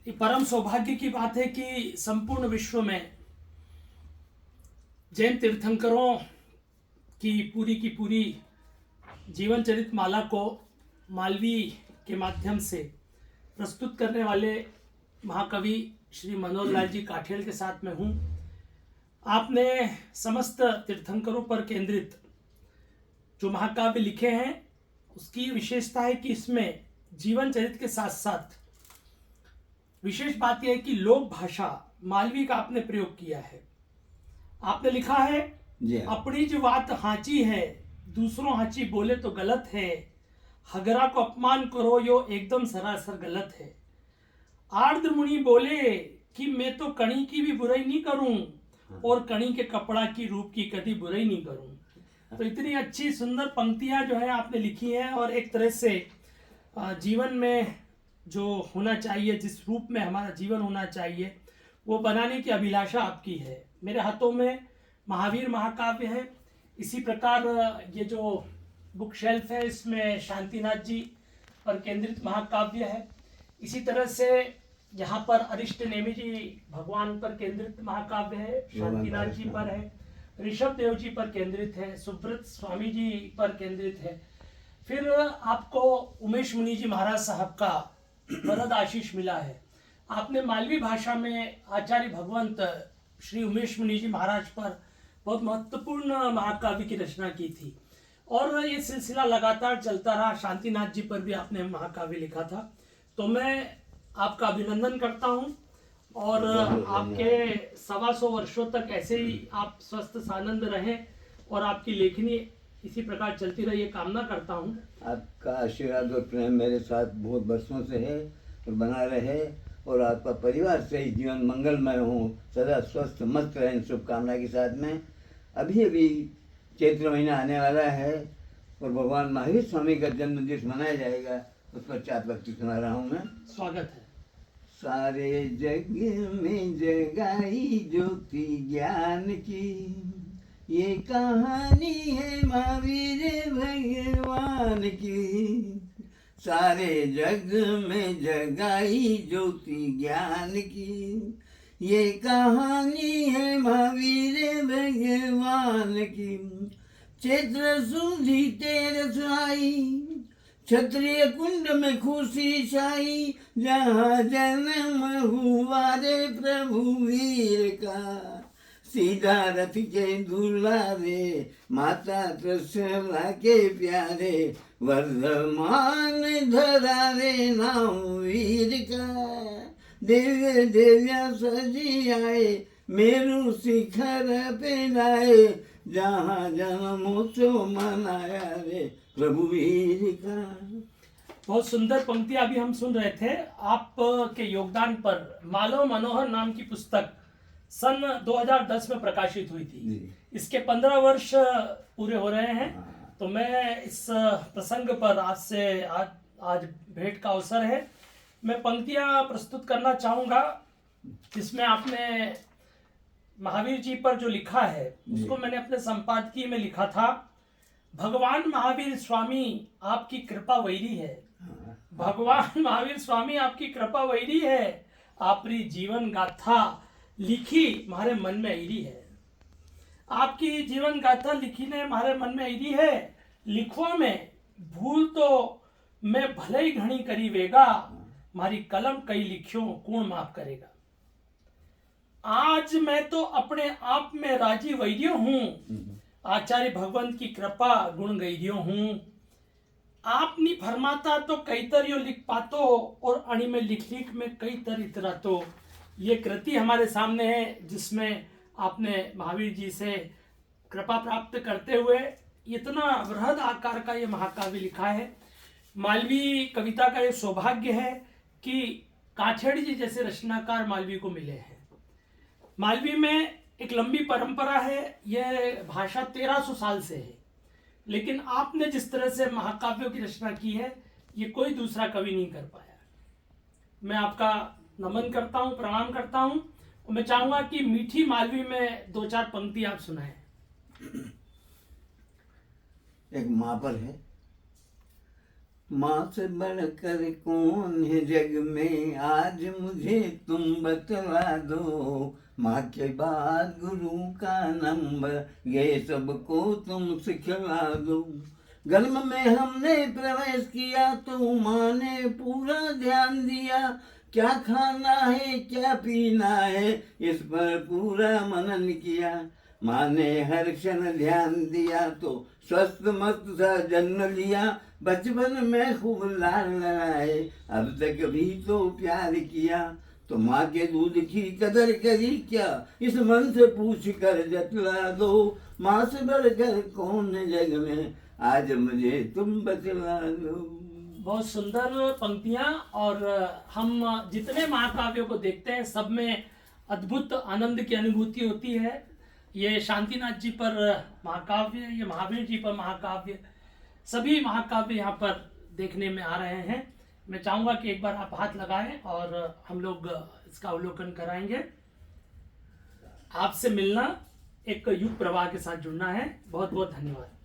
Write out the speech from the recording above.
ये परम सौभाग्य की बात है कि संपूर्ण विश्व में जैन तीर्थंकरों की पूरी जीवन चरित माला को मालवी के माध्यम से प्रस्तुत करने वाले महाकवि श्री मनोहर लाल जी काठियाल के साथ में हूँ। आपने समस्त तीर्थंकरों पर केंद्रित जो महाकाव्य लिखे हैं उसकी विशेषता है कि इसमें जीवन चरित के साथ साथ विशेष बात यह है कि लोक भाषा मालवी का आपने प्रयोग किया है। आपने लिखा है अपनी जो बात हांची है दूसरों हांची बोले तो गलत है, हगरा को अपमान करो यो एकदम सरासर गलत है। आर्द्र मुनि बोले कि मैं तो कणी की भी बुराई नहीं करूं और कणी के कपड़ा की रूप की कभी बुराई नहीं करूं। तो इतनी अच्छी सुंदर पंक्तियां जो है आपने लिखी हैं और एक तरह से जीवन में जो होना चाहिए, जिस रूप में हमारा जीवन होना चाहिए वो बनाने की अभिलाषा आपकी है। मेरे हाथों में महावीर महाकाव्य है। इसी प्रकार ये जो बुक शेल्फ है इसमें शांतिनाथ जी पर केंद्रित महाकाव्य है। इसी तरह से यहाँ पर अरिष्ट नेमी जी भगवान पर केंद्रित महाकाव्य है, शांतिनाथ जी पर है, ऋषभ देव जी पर केंद्रित है, सुब्रत स्वामी जी पर केंद्रित है। फिर आपको उमेश मुनि जी महाराज साहब का वरद आशीष मिला है। आपने मालवी भाषा में आचार्य भगवंत श्री उमेश मुनि जी महाराज पर बहुत महत्वपूर्ण महाकाव्य की रचना की थी और ये सिलसिला लगातार चलता रहा। शांतिनाथ जी पर भी आपने महाकाव्य लिखा था। तो मैं आपका अभिनंदन करता हूँ और आपके 125 वर्षों तक ऐसे ही आप स्वस्थ सानंद रहें और आपकी लेखनी इसी प्रकार चलती रही, कामना करता हूँ। आपका आशीर्वाद और प्रेम मेरे साथ बहुत वर्षों से है और बना रहे और आपका परिवार से ही जीवन मंगलमय हो, सदा स्वस्थ मस्त रहे इन शुभकामना के साथ में। अभी चैत्र महीना आने वाला है और भगवान महावीर स्वामी का जन्म दिवस मनाया जाएगा, उस पर 4 भक्ति सुना रहा हूँ मैं। स्वागत है। सारे जग में जगाई ज्योति ज्ञान की, ये कहानी है महावीर भगवान की। सारे जग में जगाई ज्योति ज्ञान की, ये कहानी है महावीर भगवान की। चैत्र सुधी तेरस आई, क्षत्रिय कुंड में खुशी छाई, जहाँ जन्म हुआ रे प्रभु वीर का। सीधा रथ के दुलारे माता त्रिशला के प्यारे, वर्धमान धरा रे नाम वीर का। दिव्य दिव्य सजी आए मेरु शिखर पे लाए, जहाँ जन्मोत्सव मनाया रे प्रभु वीर का। बहुत सुंदर पंक्तियां अभी हम सुन रहे थे। आप के योगदान पर मालव मनोहर नाम की पुस्तक सन 2010 में प्रकाशित हुई थी। इसके 15 वर्ष पूरे हो रहे हैं। तो मैं इस प्रसंग पर आज भेंट का अवसर है, मैं पंक्तियां प्रस्तुत करना चाहूँगा जिसमें आपने महावीर जी पर जो लिखा है उसको मैंने अपने संपादकीय में लिखा था। भगवान महावीर स्वामी आपकी कृपा वैरी है, भगवान महावीर स्वामी आपकी कृपा वैरी है, आपरी जीवन गाथा लिखी हमारे मन में आईरी है। आपकी जीवन गाथा लिखी ने हमारे मन में आईरी है, लिखवा में भूल तो मैं भले ही घनी करी वेगा, हमारी कलम कई लिखियों कौन माफ करेगा। आज मैं तो अपने आप में राजी वैरियो हूँ, आचार्य भगवंत की कृपा गुण गैरियो हूँ। आपनी फरमाता तो कई तरियो लिख पातो और अणि में लिख लिख में कई तर इतरा। तो ये कृति हमारे सामने है जिसमें आपने महावीर जी से कृपा प्राप्त करते हुए इतना बृहद आकार का ये महाकाव्य लिखा है। मालवी कविता का ये सौभाग्य है कि काछड़ी जी जैसे रचनाकार मालवी को मिले हैं। मालवी में एक लंबी परंपरा है, यह भाषा 1300 साल से है, लेकिन आपने जिस तरह से महाकाव्यों की रचना की है ये कोई दूसरा कवि नहीं कर पाया। मैं आपका नमन करता हूँ, प्रणाम करता हूँ और मैं चाहूंगा कि मीठी मालवी में 2-4 पंक्ति आप सुनाएं। एक माँ पर है, माँ से बढ़कर कौन है जग में, आज मुझे तुम बतला दो। माँ के बाद गुरु का नंबर, ये सबको तुम सिखला दो। गर्भ में हमने प्रवेश किया तो माँ ने पूरा ध्यान दिया। क्या खाना है क्या पीना है, इस पर पूरा मनन किया। माँ ने हर क्षण ध्यान दिया तो स्वस्थ मस्त सा जन्म लिया। बचपन में खूब लाल लगाए, अब तक भी तो प्यार किया। तो माँ के दूध की कदर करी क्या, इस मन से पूछ कर जतला दो। माँ से बढ़कर कौन है जग में, आज मुझे तुम बतला दो। बहुत सुंदर पंक्तियां। और हम जितने महाकाव्यों को देखते हैं सब में अद्भुत आनंद की अनुभूति होती है। ये शांतिनाथ जी पर महाकाव्य, ये महावीर जी पर महाकाव्य, सभी महाकाव्य यहाँ पर देखने में आ रहे हैं। मैं चाहूंगा कि एक बार आप हाथ लगाएं और हम लोग इसका अवलोकन कराएंगे। आपसे मिलना एक युग प्रवाह के साथ जुड़ना है। बहुत बहुत धन्यवाद।